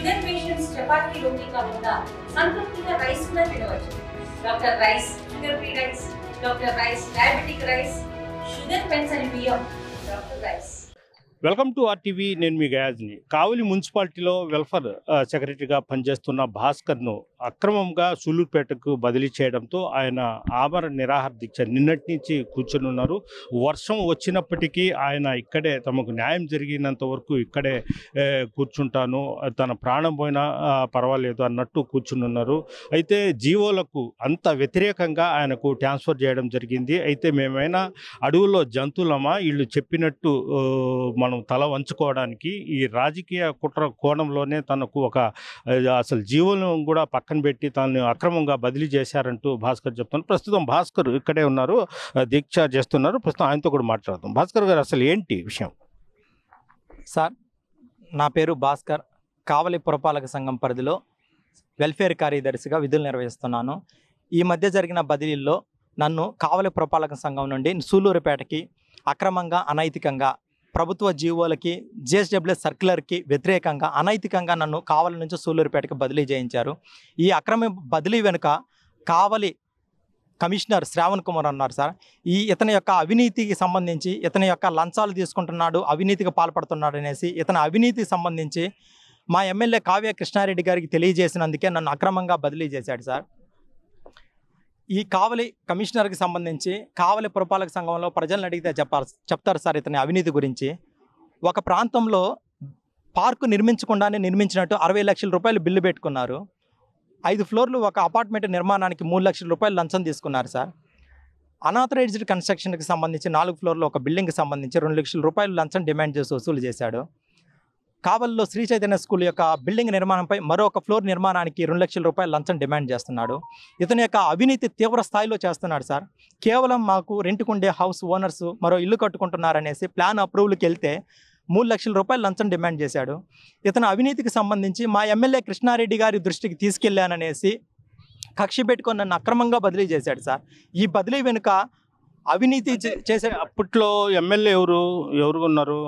Sugar patients chapati రోటీ కాకుండా సంతృప్తిగా rice కూడా తినవచ్చు. Doctor rice, sugar free rice, doctor rice, diabetic rice, sugar పెన్సని బియ్యం, doctor rice. Welcome to RTV. నేను మీ గయాజ్ని. కావలి మున్సిపాలిటీలో వెల్ఫేర్ సెక్రటరీగా పనిచేస్తున్న భాస్కర్ను అక్రమంగా సూలూరుపేటకు బదిలీ చేయడంతో ఆయన ఆమరణ నిరాహార దీక్ష నిన్నటి నుంచి కూర్చొని ఉన్నారు. వర్షం వచ్చినప్పటికీ ఆయన ఇక్కడే తమకు న్యాయం జరిగినంత వరకు ఇక్కడే కూర్చుంటాను, తన ప్రాణం పోయినా పర్వాలేదు అన్నట్టు కూర్చుని ఉన్నారు. అయితే జీవోలకు అంత వ్యతిరేకంగా ఆయనకు ట్రాన్స్ఫర్ చేయడం జరిగింది. అయితే మేమైనా అడవుల్లో జంతువులమా, వీళ్ళు చెప్పినట్టు మనం తల వంచుకోవడానికి ఈ రాజకీయ కుట్ర కోణంలోనే తనకు ఒక అసలు జీవనం కూడా పక్కన పెట్టి తనని అక్రమంగా బదిలీ చేశారంటూ భాస్కర్ చెప్తున్నారు. ప్రస్తుతం భాస్కర్ ఇక్కడే ఉన్నారు, దీక్ష చేస్తున్నారు. ప్రస్తుతం ఆయనతో కూడా మాట్లాడదాం. భాస్కర్ గారు, అసలు ఏంటి విషయం? సార్, నా పేరు భాస్కర్. కావలి పురపాలక సంఘం పరిధిలో వెల్ఫేర్ కార్యదర్శిగా విధులు నిర్వహిస్తున్నాను. ఈ మధ్య జరిగిన బదిలీల్లో నన్ను కావలి పురపాలక సంఘం నుండి సూలూరుపేటకి అక్రమంగా, అనైతికంగా ప్రభుత్వ జీవోలకి, జిఎస్డబ్ల్యూఎస్ సర్క్యులర్కి వ్యతిరేకంగా అనైతికంగా నన్ను కావలి నుంచి సూలూరుపేటకి బదిలీ చేయించారు. ఈ అక్రమ బదిలీ వెనుక కావలి కమిషనర్ శ్రావణ్ కుమార్ అన్నారు సార్. ఇతని యొక్క అవినీతికి సంబంధించి, ఇతని యొక్క లంచాలు తీసుకుంటున్నాడు, అవినీతికి పాల్పడుతున్నాడు అనేసి ఇతని అవినీతికి సంబంధించి మా ఎమ్మెల్యే కావ్య కృష్ణారెడ్డి గారికి తెలియజేసినందుకే నన్ను అక్రమంగా బదిలీ చేశాడు సార్. ఈ కావలి కమిషనర్కి సంబంధించి కావలి పురపాలక సంఘంలో ప్రజలను అడిగితే చెప్తారు సార్ ఇతని అవినీతి గురించి. ఒక ప్రాంతంలో పార్కు నిర్మించకుండానే నిర్మించినట్టు 60 లక్షల రూపాయలు బిల్లు పెట్టుకున్నారు. 5 ఫ్లోర్లు ఒక అపార్ట్మెంట్ నిర్మాణానికి 3 లక్షల రూపాయలు లంచం తీసుకున్నారు సార్. అనాథరైజ్డ్ కన్స్ట్రక్షన్కి సంబంధించి 4 ఫ్లోర్లు ఒక బిల్డింగ్కి సంబంధించి 2 లక్షల రూపాయలు లంచం డిమాండ్ చేసి వసూలు చేశాడు. కావలిలో శ్రీ చైతన్య స్కూల్ యొక్క బిల్డింగ్ నిర్మాణంపై మరొక ఫ్లోర్ నిర్మాణానికి 2 లక్షల రూపాయలు లంచం డిమాండ్ చేస్తున్నాడు. ఇతని యొక్క అవినీతి తీవ్ర స్థాయిలో చేస్తున్నాడు సార్. కేవలం మాకు రెంట్కుండే హౌస్ ఓనర్స్ మరో ఇల్లు కట్టుకుంటున్నారనేసి ప్లాన్ అప్రూవల్కి వెళ్తే 3 లక్షల రూపాయలు లంచం డిమాండ్ చేశాడు. ఇతను అవినీతికి సంబంధించి మా ఎమ్మెల్యే కృష్ణారెడ్డి గారి దృష్టికి తీసుకెళ్లాననేసి కక్ష పెట్టుకొని నన్ను అక్రమంగా బదిలీ చేశాడు సార్. ఈ బదిలీ వెనుక అవినీతి చేసే అప్పట్లో ఎమ్మెల్యే ఎవరు ఉన్నారు?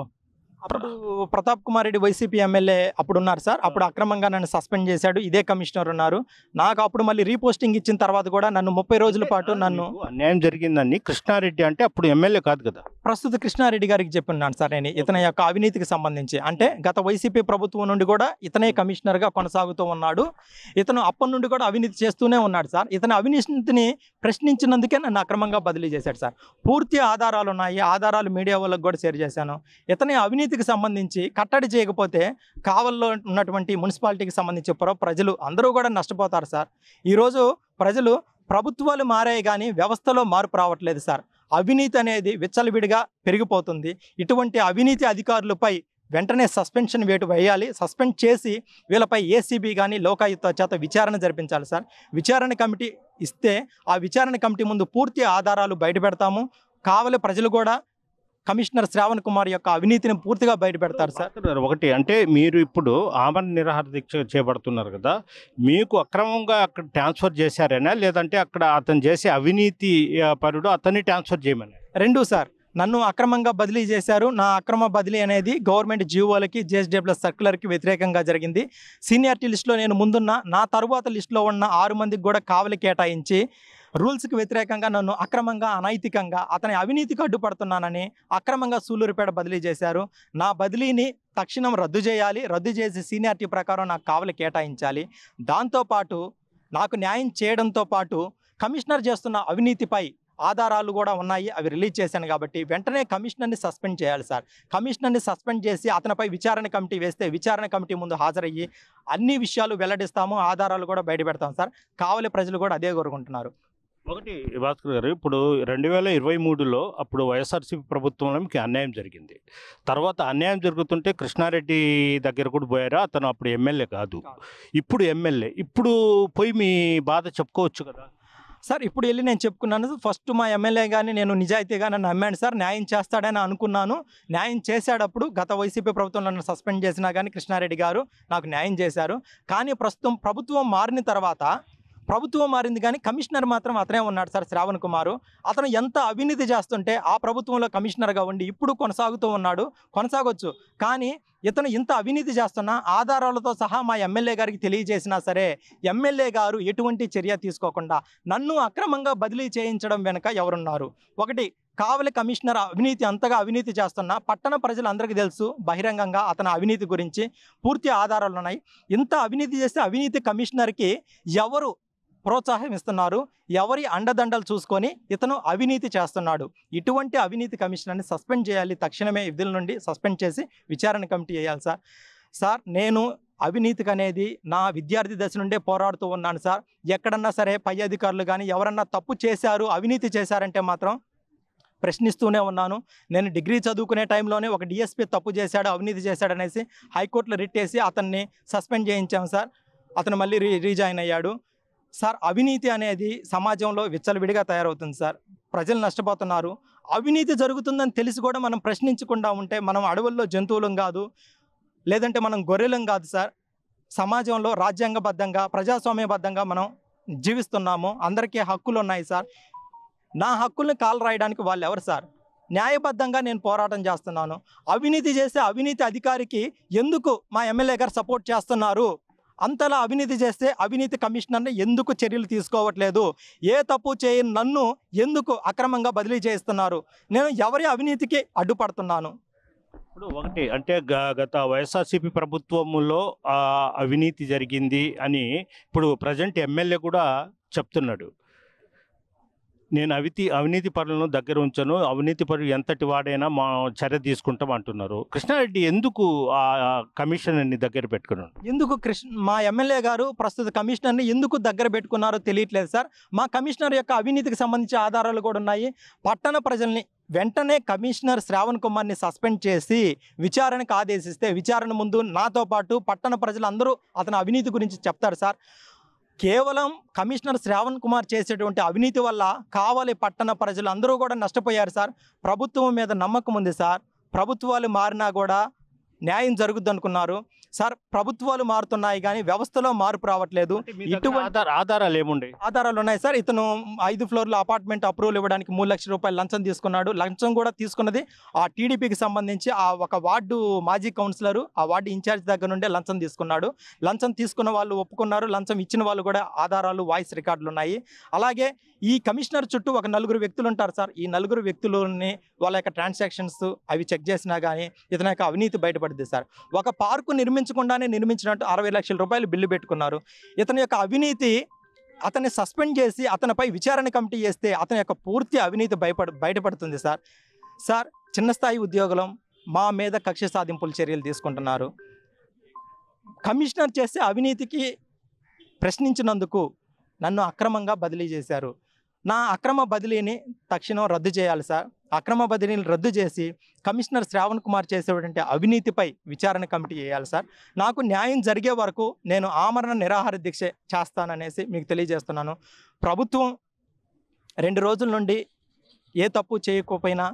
అప్పుడు ప్రతాప్ కుమార్ రెడ్డి వైసీపీ ఎమ్మెల్యే అప్పుడు ఉన్నారు సార్. అప్పుడు అక్రమంగా నన్ను సస్పెండ్ చేశాడు. ఇదే కమిషనర్ ఉన్నారు. నాకు అప్పుడు మళ్ళీ రీపోస్టింగ్ ఇచ్చిన తర్వాత కూడా నన్ను 30 రోజుల పాటు నన్ను అన్యాయం జరిగిందని కృష్ణారెడ్డి అంటే అప్పుడు ఎమ్మెల్యే కాదు కదా, ప్రస్తుత కృష్ణారెడ్డి గారికి చెప్పినాను సార్ నేను ఇతని యొక్క అవినీతికి సంబంధించి. అంటే గత వైసీపీ ప్రభుత్వం నుండి కూడా ఇతనే కమిషనర్గా కొనసాగుతూ ఉన్నాడు. ఇతను అప్పటి నుండి కూడా అవినీతి చేస్తూనే ఉన్నాడు సార్. ఇతని అవినీతిని ప్రశ్నించినందుకే నన్ను అక్రమంగా బదిలీ చేశాడు సార్. పూర్తి ఆధారాలు ఉన్నాయి, ఆధారాలు మీడియా వాళ్ళకి కూడా షేర్ చేశాను. ఇతని అవినీతికి సంబంధించి కట్టడి చేయకపోతే కావల్లో ఉన్నటువంటి మున్సిపాలిటీకి సంబంధించి ప్రజలు అందరూ కూడా నష్టపోతారు సార్. ఈరోజు ప్రజలు ప్రభుత్వాలు మారాయి కానీ వ్యవస్థలో మార్పు రావట్లేదు సార్. అవినీతి అనేది విచ్చలవిడిగా పెరిగిపోతుంది. ఇటువంటి అవినీతి అధికారులపై వెంటనే సస్పెన్షన్ వేయాలి. సస్పెండ్ చేసి వీళ్ళపై ఏసీబీ కానీ లోకాయుక్త చేత విచారణ జరిపించాలి సార్. విచారణ కమిటీ ఇస్తే ఆ విచారణ కమిటీ ముందు పూర్తి ఆధారాలు బయటపెడతాము. కావలి ప్రజలు కూడా కమిషనర్ శ్రావణ్ కుమార్ యొక్క అవినీతిని పూర్తిగా బయటపెడతారు సార్. ఒకటి అంటే మీరు ఇప్పుడు ఆమరణ నిరాహార దీక్ష చేపడుతున్నారు కదా, మీకు అక్రమంగా అక్కడ ట్రాన్స్ఫర్ చేశారేనా, లేదంటే అక్కడ అతను చేసే అవినీతి పరుడు అతన్ని ట్రాన్స్ఫర్ చేయమని? రెండు సార్. నన్ను అక్రమంగా బదిలీ చేశారు. నా అక్రమ బదిలీ అనేది గవర్నమెంట్ జీవోలకి, జిఎస్డబ్ల్యూఎస్ సర్క్యులర్కి వ్యతిరేకంగా జరిగింది. సీనియారిటీ లిస్టులో నేను ముందున్న, నా తరువాత లిస్టులో ఉన్న 6 మందికి కూడా కావలి కేటాయించి రూల్స్కి వ్యతిరేకంగా నన్ను అక్రమంగా, అనైతికంగా అతని అవినీతికి అడ్డుపడుతున్నానని అక్రమంగా సూలూరుపేట బదిలీ చేశారు. నా బదిలీని తక్షణం రద్దు చేయాలి. రద్దు చేసి సీనియారిటీ ప్రకారం నాకు కావలి కేటాయించాలి. దాంతోపాటు నాకు న్యాయం చేయడంతో పాటు కమిషనర్ చేస్తున్న అవినీతిపై ఆధారాలు కూడా ఉన్నాయి, అవి రిలీజ్ చేశాను కాబట్టి వెంటనే కమిషనర్ని సస్పెండ్ చేయాలి సార్. కమిషనర్ని సస్పెండ్ చేసి అతనిపై విచారణ కమిటీ వేస్తే విచారణ కమిటీ ముందు హాజరయ్యి అన్ని విషయాలు వెల్లడిస్తాము, ఆధారాలు కూడా బయటపెడతాం సార్. కావలి ప్రజలు కూడా అదే కోరుకుంటున్నారు. ఒకటి భాస్కర్ గారు, ఇప్పుడు 2023లో అప్పుడు వైఎస్ఆర్సీపీ ప్రభుత్వంలో మీకు అన్యాయం జరిగింది. తర్వాత అన్యాయం జరుగుతుంటే కృష్ణారెడ్డి దగ్గర కూడా పోయారా? అతను అప్పుడు ఎమ్మెల్యే కాదు, ఇప్పుడు ఎమ్మెల్యే. ఇప్పుడు పోయి మీ బాధ చెప్పుకోవచ్చు కదా సార్. ఇప్పుడు వెళ్ళి నేను చెప్పుకున్నాను. ఫస్ట్ మా ఎమ్మెల్యే కానీ నేను నిజాయితీగా నన్ను నమ్మాను సార్. న్యాయం చేస్తాడని అనుకున్నాను. న్యాయం చేసేటప్పుడు గత వైసీపీ ప్రభుత్వం నన్ను సస్పెండ్ చేసినా కానీ కృష్ణారెడ్డి గారు నాకు న్యాయం చేశారు. కానీ ప్రస్తుతం ప్రభుత్వం మారిన తర్వాత ప్రభుత్వం మారింది కానీ కమిషనర్ మాత్రం అతనే ఉన్నాడు సార్, శ్రావణ్ కుమార్. అతను ఎంత అవినీతి చేస్తుంటే ఆ ప్రభుత్వంలో కమిషనర్గా ఉండి ఇప్పుడు కొనసాగుతూ ఉన్నాడు, కొనసాగొచ్చు. కానీ ఇతను ఇంత అవినీతి చేస్తున్నా ఆధారాలతో సహా మా ఎమ్మెల్యే గారికి తెలియజేసినా సరే ఎమ్మెల్యే గారు ఎటువంటి చర్య తీసుకోకుండా నన్ను అక్రమంగా బదిలీ చేయించడం వెనుక ఎవరున్నారు? ఒకటి, కావలి కమిషనర్ అంతగా అవినీతి చేస్తున్నా పట్టణ ప్రజలందరికీ తెలుసు బహిరంగంగా అతని అవినీతి గురించి పూర్తి ఆధారాలు ఉన్నాయి. ఇంత అవినీతి చేస్తే అవినీతి కమిషనర్కి ఎవరు ప్రోత్సాహం ఇస్తున్నారు, ఎవరి అండదండలు చూసుకొని ఇతను అవినీతి చేస్తున్నాడు. ఇటువంటి అవినీతి కమిషనర్ని సస్పెండ్ చేయాలి, తక్షణమే విధుల నుండి సస్పెండ్ చేసి విచారణ కమిటీ వేయాలి సార్. సార్, నేను అవినీతికి అనేది నా విద్యార్థి దశ నుండే పోరాడుతూ ఉన్నాను సార్. ఎక్కడన్నా సరే పై అధికారులు కానీ ఎవరన్నా తప్పు చేశారు, అవినీతి చేశారంటే మాత్రం ప్రశ్నిస్తూనే ఉన్నాను. నేను డిగ్రీ చదువుకునే టైంలోనే ఒక డిఎస్పీ తప్పు చేశాడు, అవినీతి చేశాడు అనేసి హైకోర్టులో రిట్ వేసి అతన్ని సస్పెండ్ చేయించాం సార్. అతను మళ్ళీ రీజాయిన్ అయ్యాడు. సార్, అవినీతి అనేది సమాజంలో విచ్చలవిడిగా తయారవుతుంది సార్. ప్రజలు నష్టపోతున్నారు. అవినీతి జరుగుతుందని తెలిసి కూడా మనం ప్రశ్నించకుండా ఉంటే మనం అడవుల్లో జంతువులం కాదు, లేదంటే మనం గొర్రెలం కాదు సార్. సమాజంలో రాజ్యాంగబద్ధంగా ప్రజాస్వామ్యబద్ధంగా మనం జీవిస్తున్నాము, అందరికీ హక్కులు ఉన్నాయి సార్. నా హక్కుల్ని కాలు రాయడానికి వాళ్ళు ఎవరు సార్? న్యాయబద్ధంగా నేను పోరాటం చేస్తున్నాను. అవినీతి చేసే అవినీతి అధికారికి ఎందుకు మా ఎమ్మెల్యే గారు సపోర్ట్ చేస్తున్నారు? అంతలా అవినీతి చేస్తే అవినీతి కమిషనర్ని ఎందుకు చర్యలు తీసుకోవట్లేదు? ఏ తప్పు చేయని నన్ను ఎందుకు అక్రమంగా బదిలీ చేస్తున్నారు? నేను ఎవరి అవినీతికి అడ్డుపడుతున్నాను? ఇప్పుడు ఒకటి అంటే గత వైఎస్ఆర్సీపీ ప్రభుత్వంలో అవినీతి జరిగింది అని ఇప్పుడు ప్రజెంట్ ఎమ్మెల్యే కూడా చెప్తున్నాడు. నేను అవినీతి పరులను దగ్గర ఉంచను, అవినీతి పరులు ఎంతటి వాడైనా మా చర్య తీసుకుంటాం అంటున్నారు. కృష్ణారెడ్డి ఎందుకు ఆ కమిషనర్ని దగ్గర పెట్టుకున్నాడు? ఎందుకు మా ఎమ్మెల్యే గారు ప్రస్తుత కమిషనర్ని ఎందుకు దగ్గర పెట్టుకున్నారో తెలియట్లేదు సార్. మా కమిషనర్ యొక్క అవినీతికి సంబంధించి ఆధారాలు కూడా ఉన్నాయి. పట్టణ ప్రజల్ని వెంటనే కమిషనర్ శ్రావణ్ కుమార్ని సస్పెండ్ చేసి విచారణకు ఆదేశిస్తే విచారణ ముందు నాతో పాటు పట్టణ ప్రజలందరూ అతని అవినీతి గురించి చెప్తారు సార్. కేవలం కమిషనర్ శ్రావణ్ కుమార్ చేసేటువంటి అవినీతి వల్ల కావలి పట్టణ ప్రజలు అందరూ కూడా నష్టపోయారు సార్. ప్రభుత్వం మీద నమ్మకం ఉంది సార్. ప్రభుత్వాలు మారినా కూడా న్యాయం జరుగుద్ది అనుకున్నారు సార్. ప్రభుత్వాలు మారుతున్నాయి కానీ వ్యవస్థలో మార్పు రావట్లేదు. ఇటువంటి ఆధారాలు ఏముండే? ఆధారాలు ఉన్నాయి సార్. ఇతను 5 ఫ్లోర్ల అపార్ట్మెంట్ అప్రూవల్ ఇవ్వడానికి 3 లక్షల రూపాయలు లంచం తీసుకున్నాడు. లంచం కూడా తీసుకున్నది ఆ టీడీపీకి సంబంధించి ఆ ఒక వార్డు మాజీ కౌన్సిలరు, ఆ వార్డు ఇన్ఛార్జ్ దగ్గర నుండే లంచం తీసుకున్నాడు. లంచం తీసుకున్న వాళ్ళు ఒప్పుకున్నారు, లంచం ఇచ్చిన వాళ్ళు కూడా ఆధారాలు, వాయిస్ రికార్డులు ఉన్నాయి. అలాగే ఈ కమిషనర్ చుట్టూ ఒక 4 వ్యక్తులు ఉంటారు సార్. ఈ 4 వ్యక్తులని వాళ్ళ యొక్క ట్రాన్సాక్షన్స్ అవి చెక్ చేసినా కానీ ఇతని యొక్క అవినీతి బయటపడింది సార్. ఒక పార్కు నిర్మించకుండానే నిర్మించినట్టు 60 లక్షల రూపాయలు బిల్లు పెట్టుకున్నారు. ఇతని యొక్క అవినీతి అతన్ని సస్పెండ్ చేసి అతనిపై విచారణ కమిటీ చేస్తే అతని యొక్క పూర్తి అవినీతి బయటపడుతుంది సార్. సార్, చిన్న స్థాయి ఉద్యోగులం, మా మీద కక్ష సాధింపుల చర్యలు తీసుకుంటున్నారు. కమిషనర్ చేసే అవినీతికి ప్రశ్నించినందుకు నన్ను అక్రమంగా బదిలీ చేశారు. నా అక్రమ బదిలీని తక్షణం రద్దు చేయాలి సార్. అక్రమ బదిలీని రద్దు చేసి కమిషనర్ శ్రావణ్ కుమార్ చేసేటువంటి అవినీతిపై విచారణ కమిటీ వేయాలి సార్. నాకు న్యాయం జరిగే వరకు నేను ఆమరణ నిరాహార దీక్ష చేస్తాననేసి మీకు తెలియజేస్తున్నాను. ప్రభుత్వం 2 రోజుల నుండి ఏ తప్పు చేయకపోయినా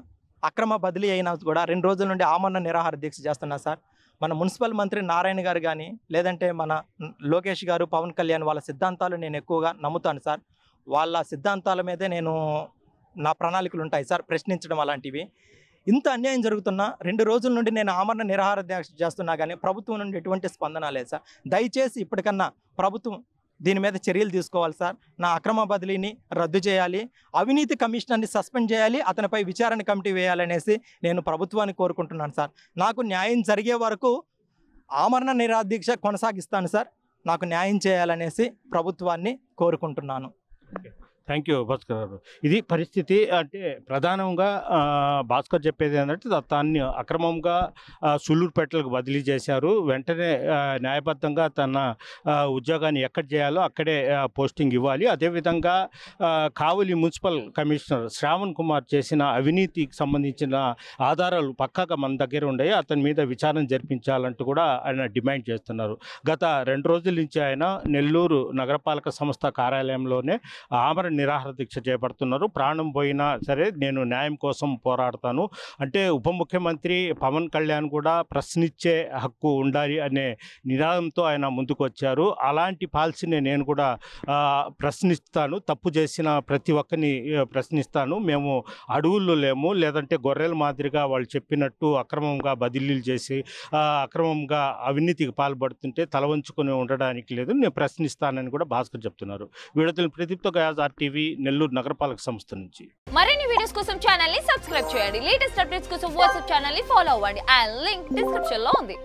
అక్రమ బదిలీ అయినా కూడా 2 రోజుల నుండి ఆమరణ నిరాహార దీక్ష చేస్తున్నా సార్. మన మున్సిపల్ మంత్రి నారాయణ గారు కానీ లేదంటే మన లోకేష్ గారు, పవన్ కళ్యాణ్ వాళ్ళ సిద్ధాంతాలు నేను ఎక్కువగా నమ్ముతాను సార్. వాళ్ళ సిద్ధాంతాల మీదే నేను నా ప్రణాళికలు ఉంటాయి సార్, ప్రశ్నించడం అలాంటివి. ఇంత అన్యాయం జరుగుతున్నా 2 రోజుల నుండి నేను ఆమరణ నిరాహార దీక్ష చేస్తున్నా కానీ ప్రభుత్వం నుండి ఎటువంటి స్పందన లేదు సార్. దయచేసి ఇప్పటికన్నా ప్రభుత్వం దీని మీద చర్యలు తీసుకోవాలి సార్. నా అక్రమ బదిలీని రద్దు చేయాలి, అవినీతి కమిషనర్ని సస్పెండ్ చేయాలి, అతనిపై విచారణ కమిటీ వేయాలనేసి నేను ప్రభుత్వాన్ని కోరుకుంటున్నాను సార్. నాకు న్యాయం జరిగే వరకు ఆమరణ నిరాహార దీక్ష కొనసాగిస్తాను సార్. నాకు న్యాయం చేయాలనేసి ప్రభుత్వాన్ని కోరుకుంటున్నాను. థ్యాంక్ యూ భాస్కర్ గారు. ఇది పరిస్థితి. అంటే ప్రధానంగా భాస్కర్ చెప్పేది ఏంటంటే దాన్ని అక్రమంగా సూళ్ళూరుపేటలకు బదిలీ చేశారు. వెంటనే న్యాయబద్ధంగా తన ఉద్యోగాన్ని ఎక్కడ చేయాలో అక్కడే పోస్టింగ్ ఇవ్వాలి. అదేవిధంగా కావలి మున్సిపల్ కమిషనర్ శ్రావణ్ కుమార్ చేసిన అవినీతికి సంబంధించిన ఆధారాలు పక్కాగా మన దగ్గర ఉన్నాయి, అతని మీద విచారణ జరిపించాలంటూ కూడా ఆయన డిమాండ్ చేస్తున్నారు. గత 2 రోజుల నుంచి ఆయన నెల్లూరు నగరపాలక సంస్థ కార్యాలయంలోనే ఆమరణ నిరాహార దీక్ష చేపడుతున్నారు. ప్రాణం పోయినా సరే నేను న్యాయం కోసం పోరాడతాను అంటే ఉప ముఖ్యమంత్రి పవన్ కళ్యాణ్ కూడా ప్రశ్నించే హక్కు ఉండాలి అనే నినాదంతో ఆయన ముందుకు వచ్చారు. అలాంటి పాలసీని నేను కూడా ప్రశ్నిస్తాను. తప్పు చేసిన ప్రతి ఒక్కరిని ప్రశ్నిస్తాను. మేము అడవుల్లో లేము, లేదంటే గొర్రెల మాదిరిగా వాళ్ళు చెప్పినట్టు అక్రమంగా బదిలీలు చేసి అక్రమంగా అవినీతికి పాల్పడుతుంటే తల వంచుకొని ఉండడానికి లేదు. నేను ప్రశ్నిస్తానని కూడా భాస్కర్ చెప్తున్నారు. వీడియోతో ప్రదీప్తో గయాజ్ RTV నెల్లూరు నగరపాలక సంస్థ నుంచి. మరిన్ని వీడియోస్ కోసం ఛానల్ ని సబ్స్క్రైబ్ చేయండి. లేటెస్ట్ అప్డేట్స్ కోసం వాట్సాప్ ఛానల్ ని ఫాలో అవ్వండి. ఆ లింక్ డిస్క్రిప్షన్ లో ఉంది.